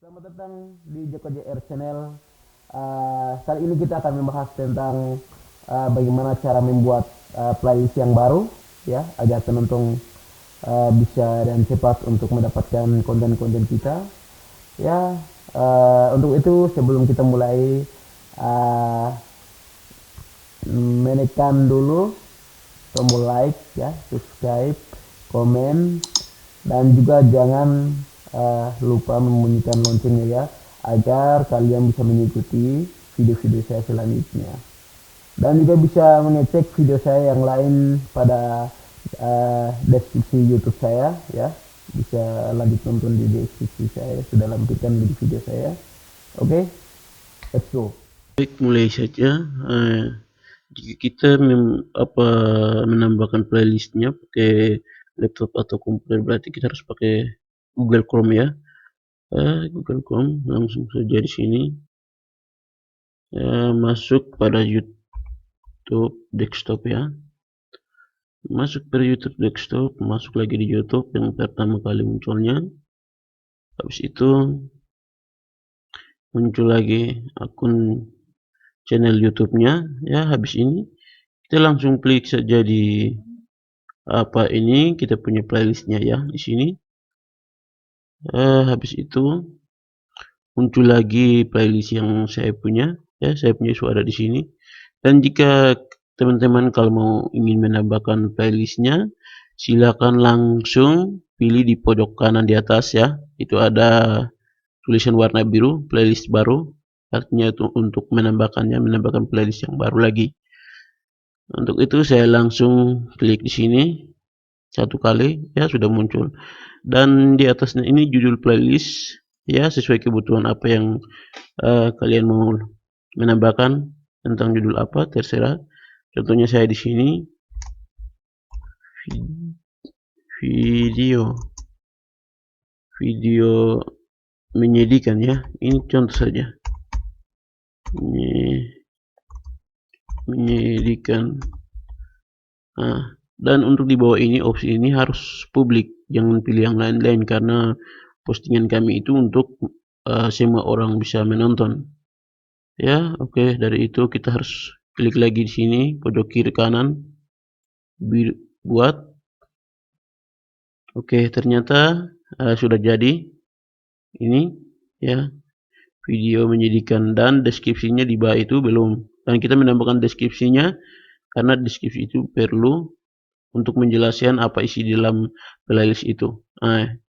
Selamat datang di Joko JR Channel. Kali ini kita akan membahas tentang bagaimana cara membuat playlist yang baru, ya, agar penonton bisa dan cepat untuk mendapatkan konten-konten kita. Ya, untuk itu sebelum kita mulai, uh, menekan dulu tombol like, ya, subscribe, komen, dan juga jangan lupa membunyikan loncengnya, ya, agar kalian bisa mengikuti video-video saya selanjutnya. Dan juga bisa mengecek video saya yang lain pada deskripsi YouTube saya, ya. Bisa lanjut nonton di deskripsi saya, sudah lampirkan di video saya. Oke, let's go. Baik, mulai saja. Jika kita menambahkan playlistnya pakai laptop atau komputer, berarti kita harus pakai Google Chrome, ya. Google Chrome, langsung saja di sini. Masuk pada YouTube desktop, ya. Masuk pada YouTube desktop, masuk lagi di YouTube yang pertama kali munculnya. Habis itu muncul lagi akun channel YouTube-nya, ya. Habis ini kita langsung klik saja di ini kita punya playlistnya, ya, di sini. Habis itu muncul lagi playlist yang saya punya, ya. Saya punya suara di sini. Dan jika teman-teman kalau mau ingin menambahkan playlistnya, silakan langsung pilih di pojok kanan di atas, ya. Itu ada tulisan warna biru, playlist baru. Artinya itu untuk menambahkan playlist yang baru lagi. Untuk itu saya langsung klik di sini satu kali, ya, sudah muncul. Dan di atasnya ini judul playlist, ya, sesuai kebutuhan apa yang kalian mau menambahkan, tentang judul apa terserah. Contohnya saya di sini video video menyedihkan, ya. Ini contoh saja, menyedihkan. Dan untuk di bawah ini opsi ini harus publik, jangan pilih yang lain-lain karena postingan kami itu untuk semua orang bisa menonton, ya. Oke, dari itu kita harus klik lagi di sini pojok kiri kanan, buat. Oke, ternyata sudah jadi ini, ya, video menyedihkan, dan deskripsinya di bawah itu belum. Dan kita menambahkan deskripsinya karena deskripsi itu perlu untuk menjelaskan apa isi dalam playlist itu.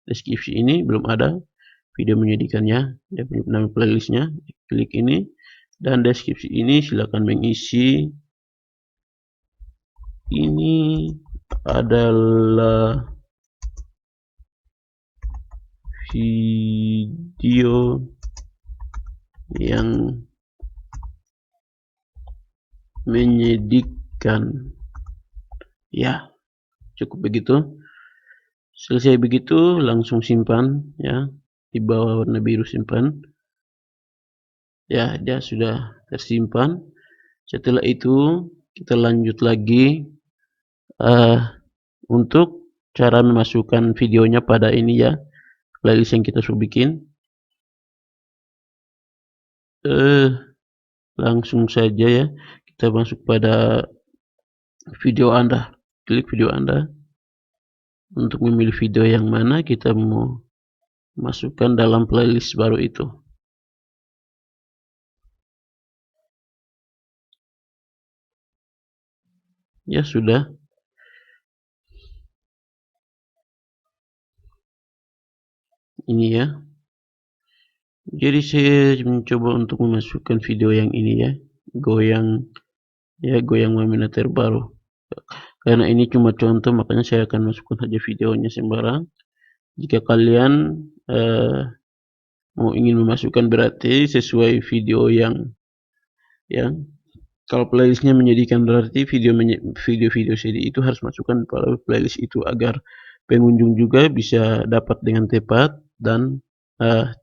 Deskripsi ini belum ada video menyedihkannya, ya, nama playlistnya. Klik ini, dan deskripsi ini silakan mengisi. Ini adalah video yang menyedihkan, ya. Cukup begitu. Selesai begitu langsung simpan, ya, di bawah warna biru simpan, ya. Dia sudah tersimpan. Setelah itu kita lanjut lagi untuk cara memasukkan videonya pada ini, ya, playlist yang kita sudah bikin. Langsung saja, ya, kita masuk pada video Anda. Klik video Anda untuk memilih video yang mana kita mau masukkan dalam playlist baru itu. Ya, sudah. Ini, ya. Jadi saya mencoba untuk memasukkan video yang ini, ya. Goyang Wamena terbaru. Karena ini cuma contoh, makanya saya akan masukkan saja videonya sembarang. Jika kalian mau ingin memasukkan, berarti sesuai video yang kalau playlistnya menyedihkan, berarti video-video sedih itu harus masukkan pada playlist itu agar pengunjung juga bisa dapat dengan tepat dan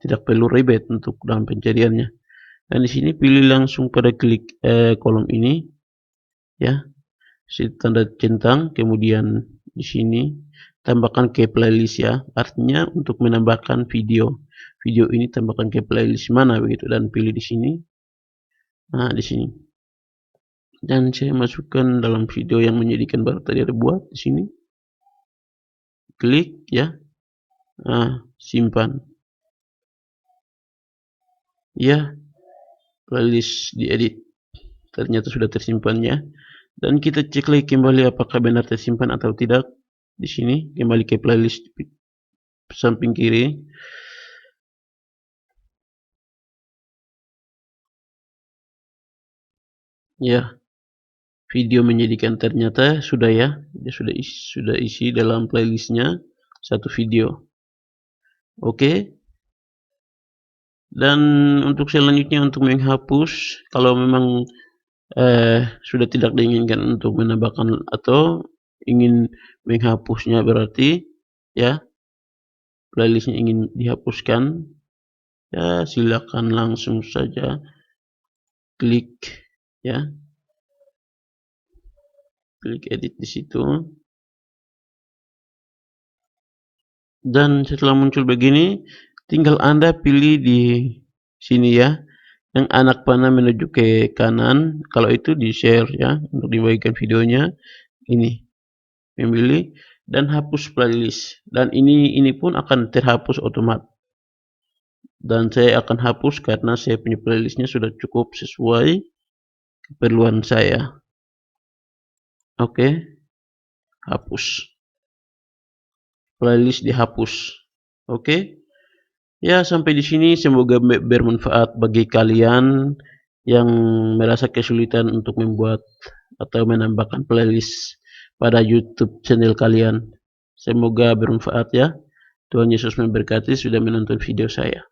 tidak perlu ribet untuk dalam pencariannya. Dan di sini pilih langsung pada klik kolom ini, ya, tanda centang, kemudian di sini tambahkan ke playlist ya. Artinya untuk menambahkan video. Video ini tambahkan ke playlist mana begitu dan pilih di sini. Nah, di sini. Dan saya masukkan dalam video yang menjadikan baru tadi ada buat di sini. Klik ya. Nah, simpan. Ya, playlist diedit. Ternyata sudah tersimpan ya. Dan kita cek lagi kembali apakah benar tersimpan atau tidak. Di sini kembali ke playlist samping kiri. Ya, video menjadikan ternyata sudah ya. Dia sudah isi dalam playlistnya satu video. Oke. Dan untuk selanjutnya untuk menghapus, kalau memang sudah tidak diinginkan untuk menambahkan atau ingin menghapusnya berarti ya playlistnya ingin dihapuskan, ya silakan langsung saja klik ya, klik edit di situ. Dan setelah muncul begini, tinggal Anda pilih di sini ya, yang anak panah menuju ke kanan, kalau itu di-share ya, untuk dibagikan videonya, ini, memilih dan hapus playlist, dan ini pun akan terhapus otomatis. Dan saya akan hapus karena saya punya playlistnya sudah cukup sesuai keperluan saya. Oke, hapus. Playlist dihapus. Oke. Ya, sampai di sini semoga bermanfaat bagi kalian yang merasa kesulitan untuk membuat atau menambahkan playlist pada YouTube channel kalian. Semoga bermanfaat ya. Tuhan Yesus memberkati sudah menonton video saya.